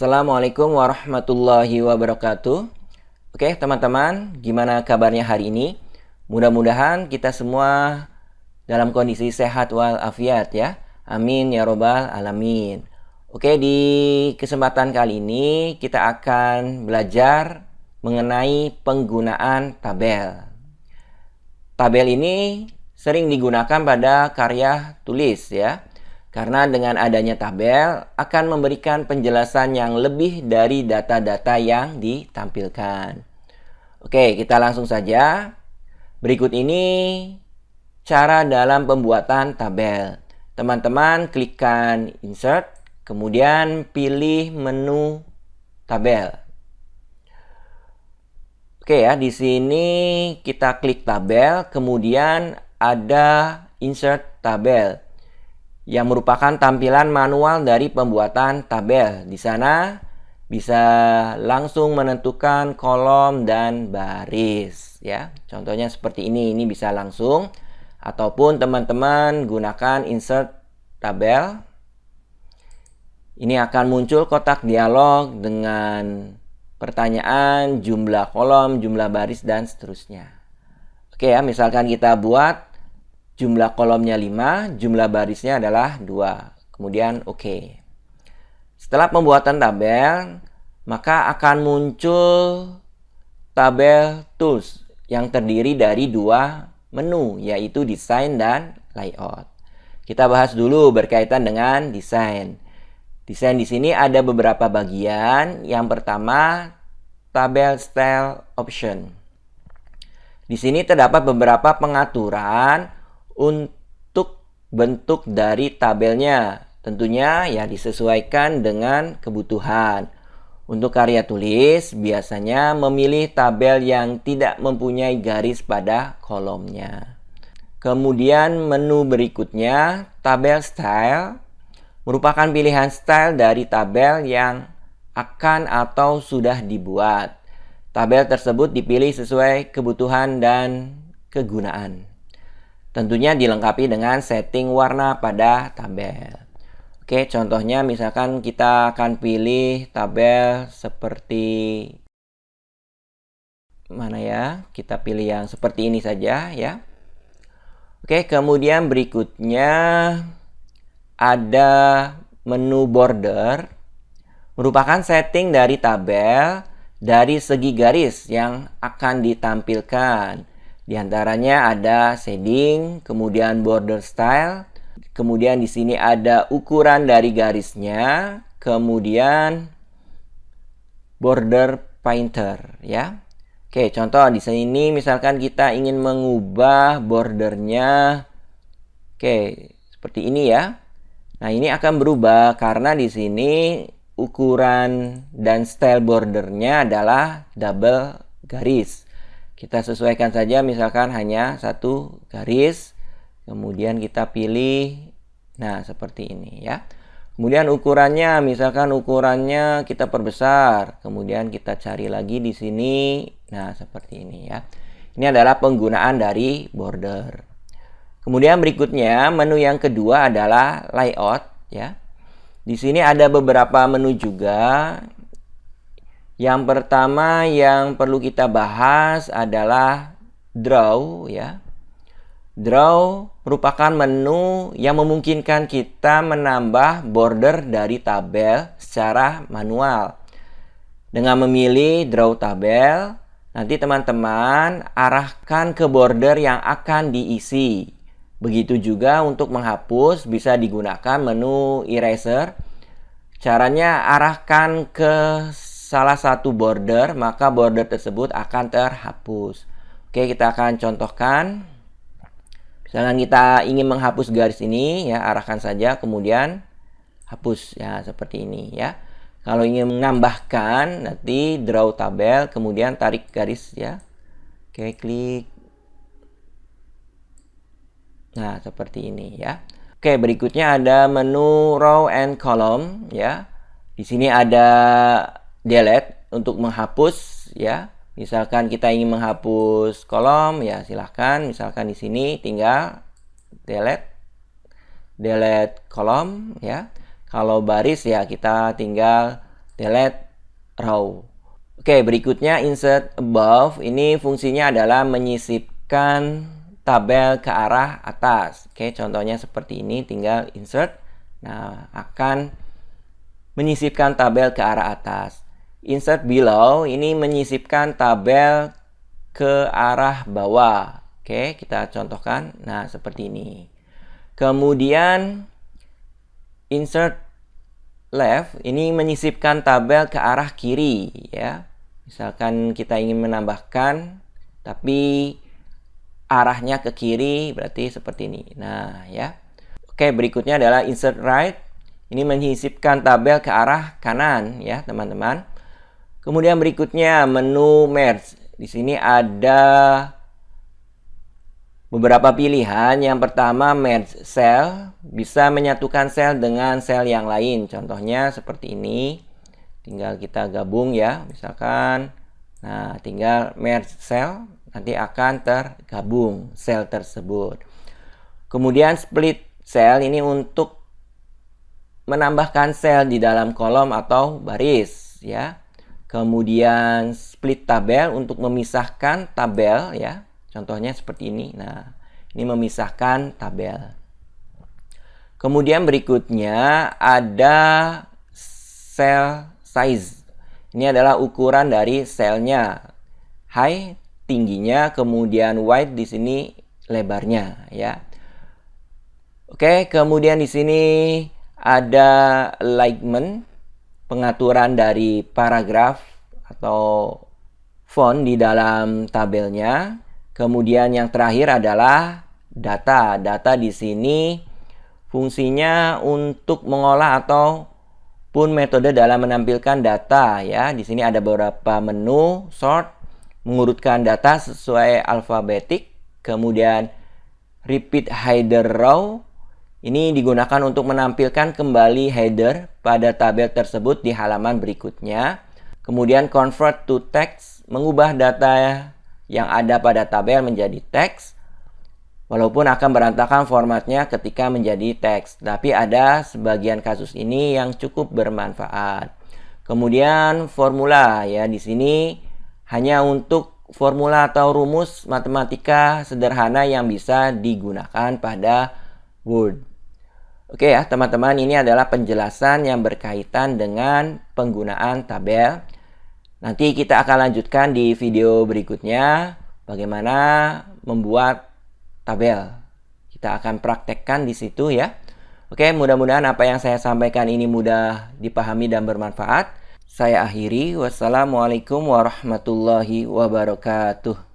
Assalamualaikum warahmatullahi wabarakatuh. Oke, teman-teman, gimana kabarnya hari ini? Mudah-mudahan kita semua dalam kondisi sehat walafiat ya. Amin ya robbal alamin. Oke, di kesempatan kali ini kita akan belajar mengenai penggunaan tabel. Tabel ini sering digunakan pada karya tulis ya. Karena dengan adanya tabel akan memberikan penjelasan yang lebih dari data-data yang ditampilkan. Oke, kita langsung saja. Berikut ini cara dalam pembuatan tabel. Teman-teman klikkan insert, kemudian pilih menu tabel. Oke ya, di sini kita klik tabel, kemudian ada insert tabel yang merupakan tampilan manual dari pembuatan tabel. Di sana bisa langsung menentukan kolom dan baris ya. Contohnya seperti ini bisa langsung, ataupun teman-teman gunakan insert tabel. Ini akan muncul kotak dialog dengan pertanyaan, jumlah kolom, jumlah baris, dan seterusnya. Oke ya, misalkan kita buat jumlah kolomnya 5, jumlah barisnya adalah 2. Kemudian oke. Setelah pembuatan tabel, maka akan muncul tabel tools yang terdiri dari 2 menu, yaitu desain dan layout. Kita bahas dulu berkaitan dengan desain. Desain di sini ada beberapa bagian. Yang pertama, tabel style option. Di sini terdapat beberapa pengaturan untuk bentuk dari tabelnya. Tentunya ya disesuaikan dengan kebutuhan. Untuk karya tulis biasanya memilih tabel yang tidak mempunyai garis pada kolomnya. Kemudian menu berikutnya, tabel style, merupakan pilihan style dari tabel yang akan atau sudah dibuat. Tabel tersebut dipilih sesuai kebutuhan dan kegunaan. Tentunya dilengkapi dengan setting warna pada tabel. Oke, contohnya misalkan kita akan pilih tabel seperti mana ya? Kita pilih yang seperti ini saja ya. Oke, kemudian berikutnya ada menu border. Merupakan setting dari tabel dari segi garis yang akan ditampilkan. Di antaranya ada shading, kemudian border style, kemudian di sini ada ukuran dari garisnya, kemudian border painter ya. Oke, contoh di sini misalkan kita ingin mengubah bordernya. Oke, seperti ini ya. Nah, ini akan berubah karena di sini ukuran dan style bordernya adalah double garis. Kita sesuaikan saja, misalkan hanya 1 garis, kemudian kita pilih, nah seperti ini ya. Kemudian ukurannya, misalkan ukurannya kita perbesar, kemudian kita cari lagi di sini, nah seperti ini ya. Ini adalah penggunaan dari border. Kemudian berikutnya, menu yang kedua adalah layout ya. Di sini ada beberapa menu juga. Yang pertama yang perlu kita bahas adalah draw ya. Draw merupakan menu yang memungkinkan kita menambah border dari tabel secara manual. Dengan memilih draw tabel, nanti teman-teman arahkan ke border yang akan diisi. Begitu juga untuk menghapus bisa digunakan menu eraser. Caranya arahkan ke salah satu border, maka border tersebut akan terhapus. Oke, kita akan contohkan. Misalkan kita ingin menghapus garis ini ya, arahkan saja kemudian hapus ya, seperti ini ya. Kalau ingin menambahkan, nanti draw tabel, kemudian tarik garis ya. Oke, klik. Nah, seperti ini ya. Oke, berikutnya ada menu row and column ya. Di sini ada delete untuk menghapus ya. Misalkan kita ingin menghapus kolom ya, silahkan. Misalkan di sini tinggal delete kolom ya. Kalau baris ya kita tinggal delete row. Oke, berikutnya insert above. Ini fungsinya adalah menyisipkan tabel ke arah atas. Oke, contohnya seperti ini, tinggal insert. Nah, akan menyisipkan tabel ke arah atas. Insert below, ini menyisipkan tabel ke arah bawah. Oke, kita contohkan. Nah, seperti ini. Kemudian insert left, ini menyisipkan tabel ke arah kiri ya. Misalkan kita ingin menambahkan tapi arahnya ke kiri, berarti seperti ini. Nah, ya. Oke, berikutnya adalah insert right. Ini menyisipkan tabel ke arah kanan ya, teman-teman. Kemudian berikutnya menu merge. Di sini ada beberapa pilihan. Yang pertama merge cell, bisa menyatukan sel dengan sel yang lain. Contohnya seperti ini. Tinggal kita gabung ya, misalkan. Nah, tinggal merge cell, nanti akan tergabung sel tersebut. Kemudian split cell, ini untuk menambahkan sel di dalam kolom atau baris ya. Kemudian split tabel untuk memisahkan tabel ya. Contohnya seperti ini. Nah, ini memisahkan tabel. Kemudian berikutnya ada cell size. Ini adalah ukuran dari selnya. Height, tingginya, kemudian width di sini lebarnya ya. Oke, kemudian di sini ada alignment, pengaturan dari paragraf atau font di dalam tabelnya. Kemudian yang terakhir adalah data. Data di sini fungsinya untuk mengolah ataupun metode dalam menampilkan data ya. Di sini ada beberapa menu, sort, mengurutkan data sesuai alfabetik, kemudian repeat header row. Ini digunakan untuk menampilkan kembali header pada tabel tersebut di halaman berikutnya. Kemudian convert to text, mengubah data yang ada pada tabel menjadi teks, walaupun akan berantakan formatnya ketika menjadi teks. Tapi ada sebagian kasus ini yang cukup bermanfaat. Kemudian formula ya, di sini hanya untuk formula atau rumus matematika sederhana yang bisa digunakan pada Word. Oke ya teman-teman, ini adalah penjelasan yang berkaitan dengan penggunaan tabel. Nanti kita akan lanjutkan di video berikutnya bagaimana membuat tabel. Kita akan praktekkan di situ ya. Oke, mudah-mudahan apa yang saya sampaikan ini mudah dipahami dan bermanfaat. Saya akhiri. Wassalamualaikum warahmatullahi wabarakatuh.